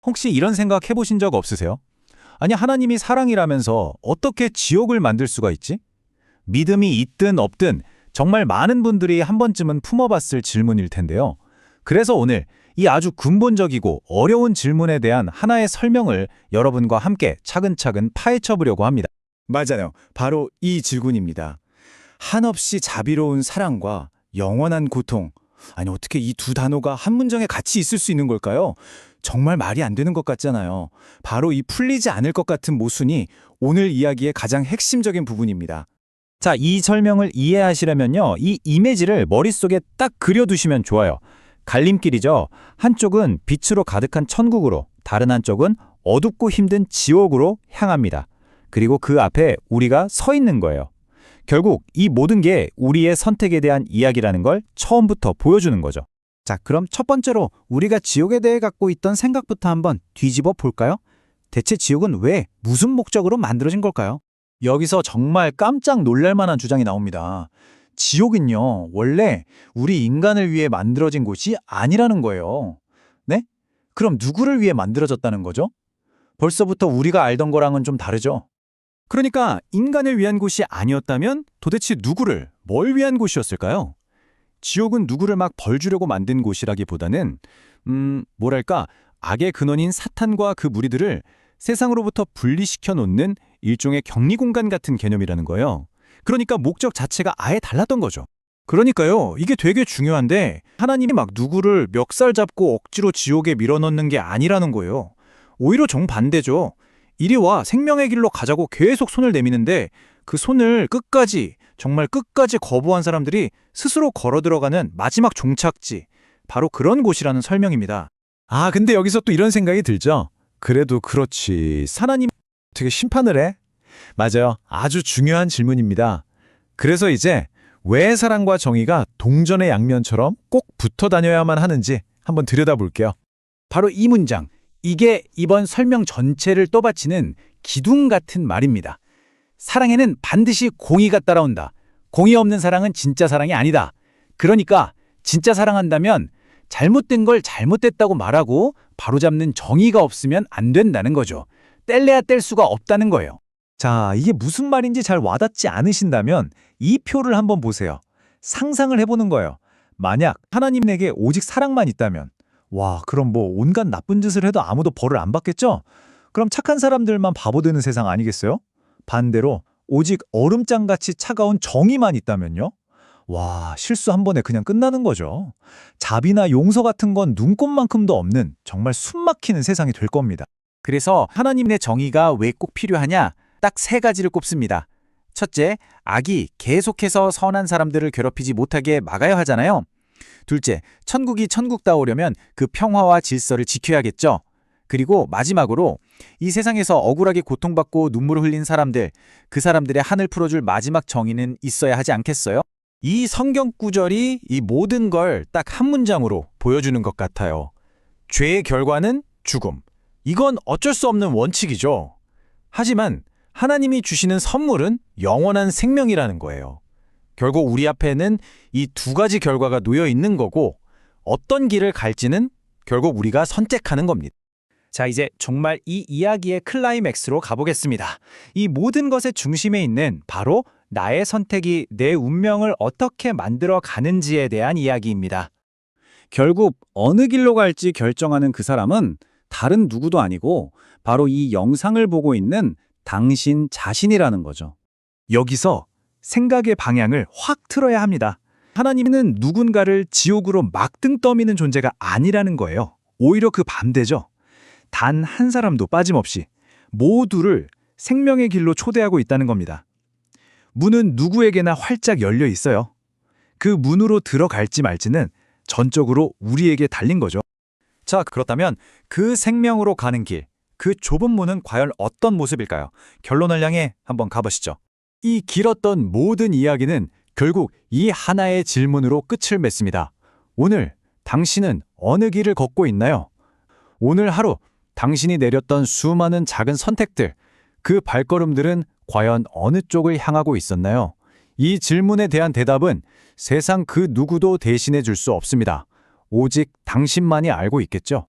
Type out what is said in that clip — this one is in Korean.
혹시 이런 생각 해보신 적 없으세요? 아니, 하나님이 사랑이라면서 어떻게 지옥을 만들 수가 있지? 믿음이 있든 없든 정말 많은 분들이 한 번쯤은 품어봤을 질문일 텐데요. 그래서 오늘 이 아주 근본적이고 어려운 질문에 대한 하나의 설명을 여러분과 함께 차근차근 파헤쳐 보려고 합니다. 맞아요. 바로 이 질문입니다. 한없이 자비로운 사랑과 영원한 고통. 아니, 어떻게 이 두 단어가 한 문장에 같이 있을 수 있는 걸까요? 정말 말이 안 되는 것 같잖아요. 바로 이 풀리지 않을 것 같은 모순이 오늘 이야기의 가장 핵심적인 부분입니다. 자, 이 설명을 이해하시려면요, 이 이미지를 머릿속에 딱 그려두시면 좋아요. 갈림길이죠. 한쪽은 빛으로 가득한 천국으로, 다른 한쪽은 어둡고 힘든 지옥으로 향합니다. 그리고 그 앞에 우리가 서 있는 거예요. 결국 이 모든 게 우리의 선택에 대한 이야기라는 걸 처음부터 보여주는 거죠. 자, 그럼 첫 번째로 우리가 지옥에 대해 갖고 있던 생각부터 한번 뒤집어 볼까요? 대체 지옥은 왜, 무슨 목적으로 만들어진 걸까요? 여기서 정말 깜짝 놀랄 만한 주장이 나옵니다. 지옥은요, 원래 우리 인간을 위해 만들어진 곳이 아니라는 거예요. 네? 그럼 누구를 위해 만들어졌다는 거죠? 벌써부터 우리가 알던 거랑은 좀 다르죠? 그러니까 인간을 위한 곳이 아니었다면 도대체 누구를, 뭘 위한 곳이었을까요? 지옥은 누구를 막 벌 주려고 만든 곳이라기보다는 뭐랄까, 악의 근원인 사탄과 그 무리들을 세상으로부터 분리시켜 놓는 일종의 격리 공간 같은 개념이라는 거예요. 그러니까 목적 자체가 아예 달랐던 거죠. 그러니까요, 이게 되게 중요한데 하나님이 막 누구를 멱살 잡고 억지로 지옥에 밀어넣는 게 아니라는 거예요. 오히려 정반대죠. 이리 와, 생명의 길로 가자고 계속 손을 내미는데 그 손을 끝까지, 정말 끝까지 거부한 사람들이 스스로 걸어 들어가는 마지막 종착지, 바로 그런 곳이라는 설명입니다. 아, 근데 여기서 또 이런 생각이 들죠? 그래도 그렇지, 하나님 어떻게 심판을 해? 맞아요. 아주 중요한 질문입니다. 그래서 이제 왜 사랑과 정의가 동전의 양면처럼 꼭 붙어 다녀야만 하는지 한번 들여다볼게요. 바로 이 문장, 이게 이번 설명 전체를 떠받치는 기둥 같은 말입니다. 사랑에는 반드시 공의가 따라온다. 공의 없는 사랑은 진짜 사랑이 아니다. 그러니까 진짜 사랑한다면 잘못된 걸 잘못됐다고 말하고 바로잡는 정의가 없으면 안 된다는 거죠. 뗄래야 뗄 수가 없다는 거예요. 자, 이게 무슨 말인지 잘 와닿지 않으신다면 이 표를 한번 보세요. 상상을 해보는 거예요. 만약 하나님에게 오직 사랑만 있다면, 와, 그럼 뭐 온갖 나쁜 짓을 해도 아무도 벌을 안 받겠죠? 그럼 착한 사람들만 바보 되는 세상 아니겠어요? 반대로 오직 얼음장같이 차가운 정의만 있다면요? 와, 실수 한 번에 그냥 끝나는 거죠. 자비나 용서 같은 건 눈꼽만큼도 없는 정말 숨막히는 세상이 될 겁니다. 그래서 하나님의 정의가 왜 꼭 필요하냐? 딱 세 가지를 꼽습니다. 첫째, 악이 계속해서 선한 사람들을 괴롭히지 못하게 막아야 하잖아요. 둘째, 천국이 천국다우려면 그 평화와 질서를 지켜야겠죠. 그리고 마지막으로 이 세상에서 억울하게 고통받고 눈물을 흘린 사람들, 그 사람들의 한을 풀어줄 마지막 정의는 있어야 하지 않겠어요? 이 성경 구절이 이 모든 걸 딱 한 문장으로 보여주는 것 같아요. 죄의 결과는 죽음. 이건 어쩔 수 없는 원칙이죠. 하지만 하나님이 주시는 선물은 영원한 생명이라는 거예요. 결국 우리 앞에는 이 두 가지 결과가 놓여 있는 거고, 어떤 길을 갈지는 결국 우리가 선택하는 겁니다. 자, 이제 정말 이 이야기의 클라이맥스로 가보겠습니다. 이 모든 것의 중심에 있는 바로 나의 선택이 내 운명을 어떻게 만들어 가는지에 대한 이야기입니다. 결국 어느 길로 갈지 결정하는 그 사람은 다른 누구도 아니고 바로 이 영상을 보고 있는 당신 자신이라는 거죠. 여기서 생각의 방향을 확 틀어야 합니다. 하나님은 누군가를 지옥으로 막등 떠미는 존재가 아니라는 거예요. 오히려 그 반대죠. 단 한 사람도 빠짐없이 모두를 생명의 길로 초대하고 있다는 겁니다. 문은 누구에게나 활짝 열려 있어요. 그 문으로 들어갈지 말지는 전적으로 우리에게 달린 거죠. 자, 그렇다면 그 생명으로 가는 길, 그 좁은 문은 과연 어떤 모습일까요? 결론을 향해 한번 가보시죠. 이 길었던 모든 이야기는 결국 이 하나의 질문으로 끝을 맺습니다. 오늘 당신은 어느 길을 걷고 있나요? 오늘 하루 당신이 내렸던 수많은 작은 선택들, 그 발걸음들은 과연 어느 쪽을 향하고 있었나요? 이 질문에 대한 대답은 세상 그 누구도 대신해 줄 수 없습니다. 오직 당신만이 알고 있겠죠.